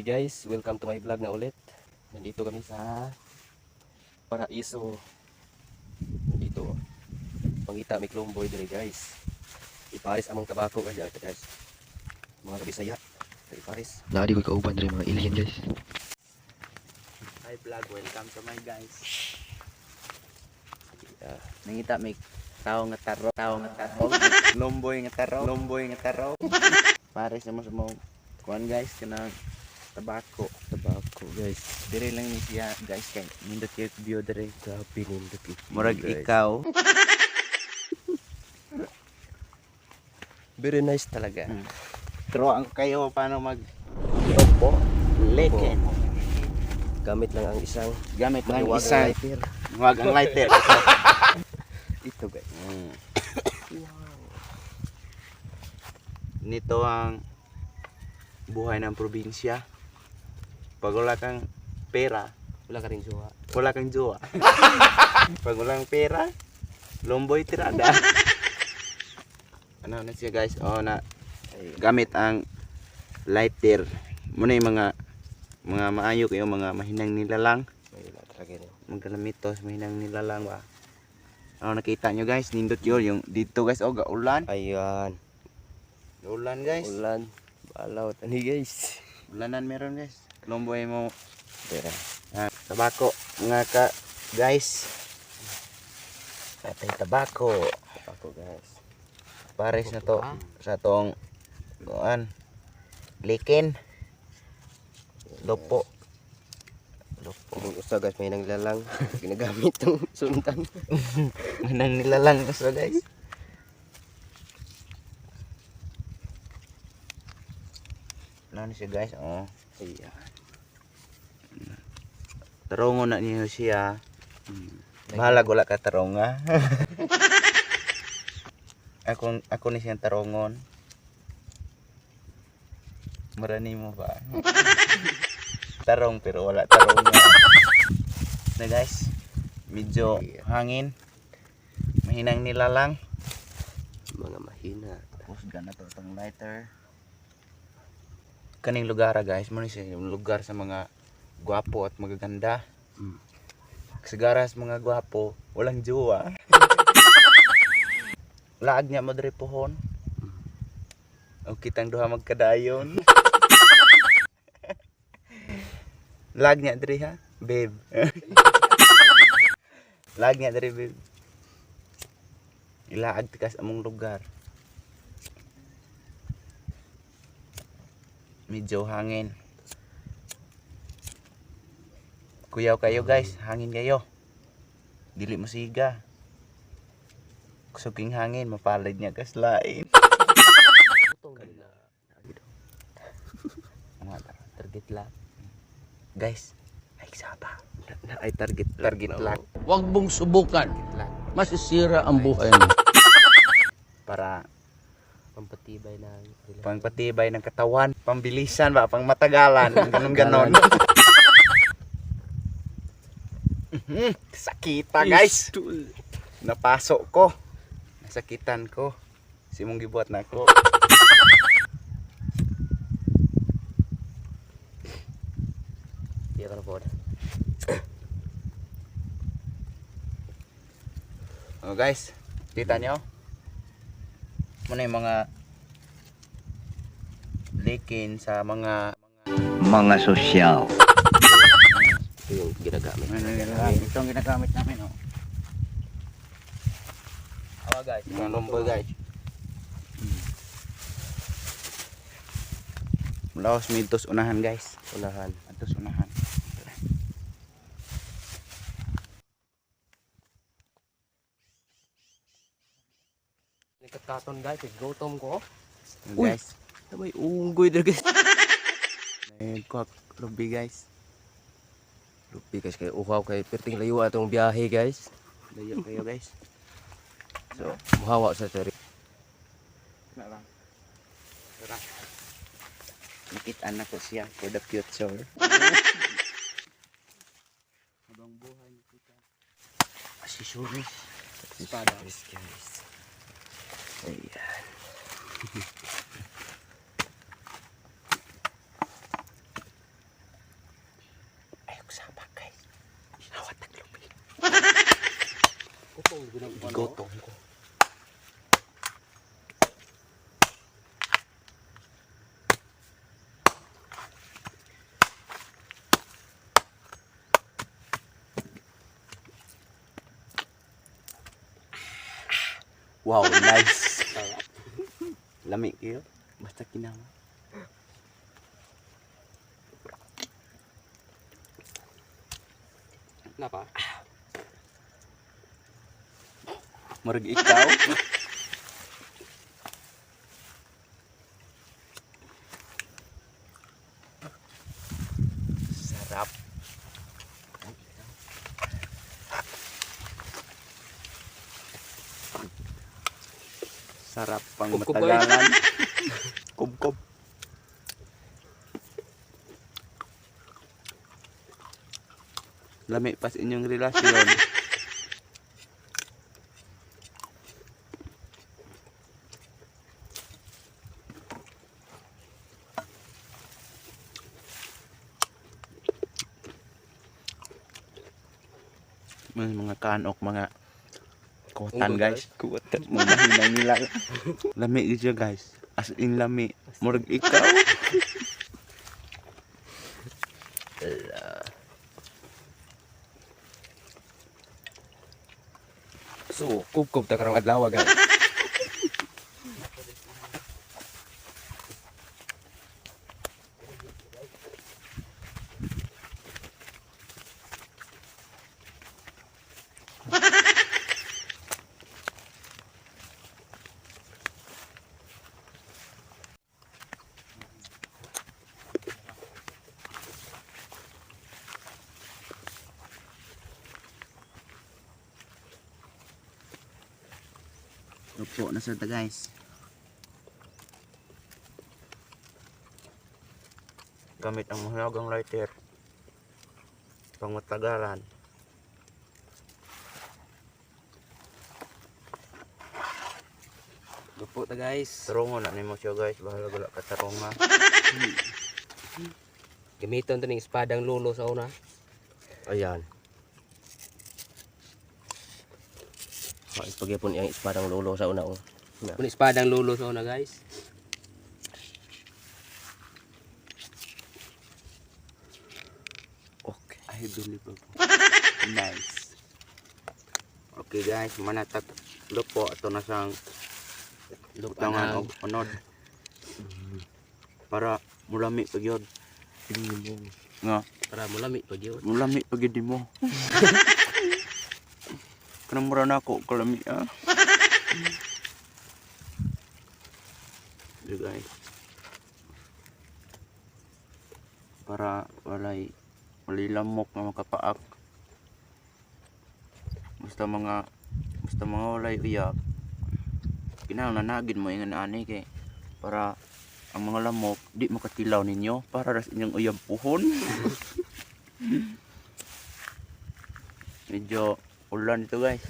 day guys, welcome to my vlog na ulit. Nandito kami sa Paraiso. Nandito, pangita may klomboy dire guys. Ipares among tabako guys. Mga kabisaya, ipares. Nadi ko kauban dari mga alien guys. Hi vlog, welcome to my guys. Nangita may tao nga taro, lomboy nga taro. Pares naman sa mga kuan guys, kanang tabako guys. dire lang ni siya guys, kay nindot yung view dire. Grabe nindot yung view, Murag guys. ikaw. Very nice talaga. Pero ang kayo paano mag topo leken. Gamit lang ang isang Gamit lang maliwagang isang lighter. wag ang lighter. Ito guys. Nito ang buhay ng probinsya. Pag wala kang pera, Wala ka rin jowa. wala kang jowa. Pag walang pera, lomboy tirada. Ano na siya guys? Oh, na gamit ang lighter. Muna yung mga maayo kayo, mga mahinang nilalang. Ayun na talaga yun. Magkalamitos, mahinang nilalang ba? Ano nakita nyo guys? Nindot yun. Yung dito guys, oh, gaulan. Ayan. Gaulan guys. Ulan. Balaw. Tani guys. Ulanan meron guys. Lomboy mo. Tira. Tabako nga ka guys. Atay tabako. Ako guys. Pares na to sa tong kuan. Likin. Lopo. Kung usa guys, may nang lalang. Ginagamit ng sundan. Manang nilalang to sa guys. Ano siya guys? Oh. Ayan. Tarongon na niyo siya. Bahala wala ka taronga. Ako ni siyang tarongon. Marani mo ba? Tarong pero wala tarong na guys. Medyo hangin. Mahinang nilalang. Mga mahina. Tapos gana to itong lighter. Kaning lugar guys, mo ni siya yung lugar sa mga gwapo at magaganda. Sigara sa mga gwapo, walang jowa. Laag niya mo diri pohon. O kitang duha magkadayon. Lag niya diri ha, babe. Lag niya diri babe. Ilaag tikas among lugar. Medyo hangin. Kuyaw kayo guys, hangin kayo. Dili mo siga. Kusuking hangin, mapalad niya kaslain. Target lang. Guys, ay saba. Ay target Target lang. Huwag mong subukan. Lang. Masisira ang buhay mo. Para Pampatibay ng pangpatibay ng katawan, pambilisan ba, pang matagalan, ganon. Sakita guys. Napasok ko. Nasakitan ko. Simong gibuhat na ako. Di ka na po. Oh guys, kita nyo? Muna yung mga likin sa mga sosyal. Ito yung ginagamit. itong ginagamit namin, oh. Awa guys. Mga lomboy guys. Mulaos mitos unahan guys. Unahan. Atos unahan. Nagkataton guys, gutom ko. Uy, guys. May unggoy na guys. Kuha ruby guys. Lupi guys, kay uhaw kay perting layo atong biyahe guys. Layo kayo guys. So, muhawa sa teri. Na lang. Tara. Nakita na ko siya for the future. Habang buhay nakita. Asisuris. Espada. Guys. Ayan. Bigotong ko. Wow, nice. Lami kayo. Basta kinama. Napa? Murag ikaw. Sarap. Sarap pang Kubkob, matagalan. Kubkob. Lami pas inyong relasyon. Mga kanok, mga kuwatan Unggoy, guys. Kuwatan. Mga hinang nila. Lami siya guys. As in lami. Murag ikaw. So, kubkob ta karong adlaw guys. Lupo na sa ta guys. Gamit ang mahalagang lighter. Pang matagalan. Lupo ta guys. Tarungo na nimo siya guys. Bahala gula ka tarunga. Gamiton to ning espadang lulo sa una. Ayan. Ipagipon yung espadang lulo sa una. Kung espadang lulo sa una guys. Okay. I believe it. Nice. Okay guys, manatag lupo ato na sang lutangan og unod. Para mulami pag yun. Nga, Para mulami pag yun. mulami pag yun mo. Kanang mura na ako, kalami ah. So guys. Para walay lamok na makapaak. Basta mga walay uyak. Kinahanglan nanagin mo yung ani kay para ang mga lamok di makatilaw ninyo para ras inyong uyab puhon. Medyo ulan ito guys.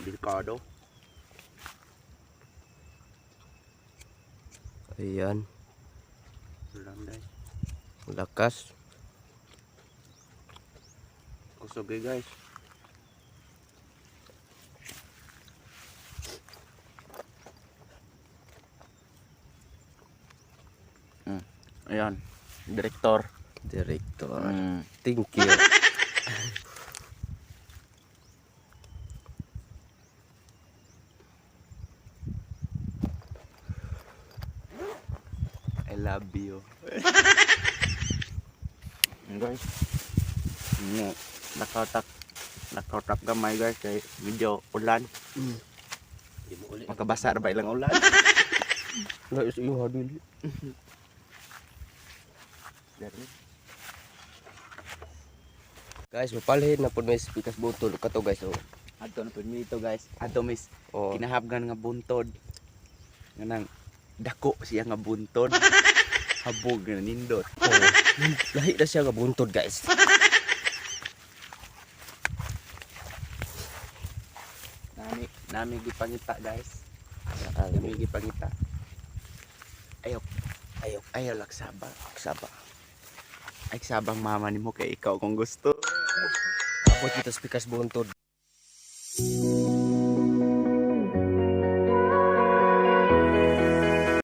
Delikado. Ayan. Ulan guys. Lakas. Kusog eh guys. Ayan. Direktor. Director. Mm. Thank you. I love you. Guys. Nakautak gamay guys kay medyo ulan. Di mo ulit. Makabasa ra ba ilang ulan? Guys, yung hadili. Guys, mapalhin na po may pikas butol. Kato guys, oh. Adto na pud mi ito guys. Adto mis Oh. kinahabgan nga buntod. Nganang dako siya nga buntod. Habog na nindot. Oh. Lahi na siya nga buntod guys. Nami gipangita guys. Ah, Nami gipangita. Ayaw laksaba. Ay sabang mama nimo kay ikaw kung gusto. Abot kita sa pikas buntod.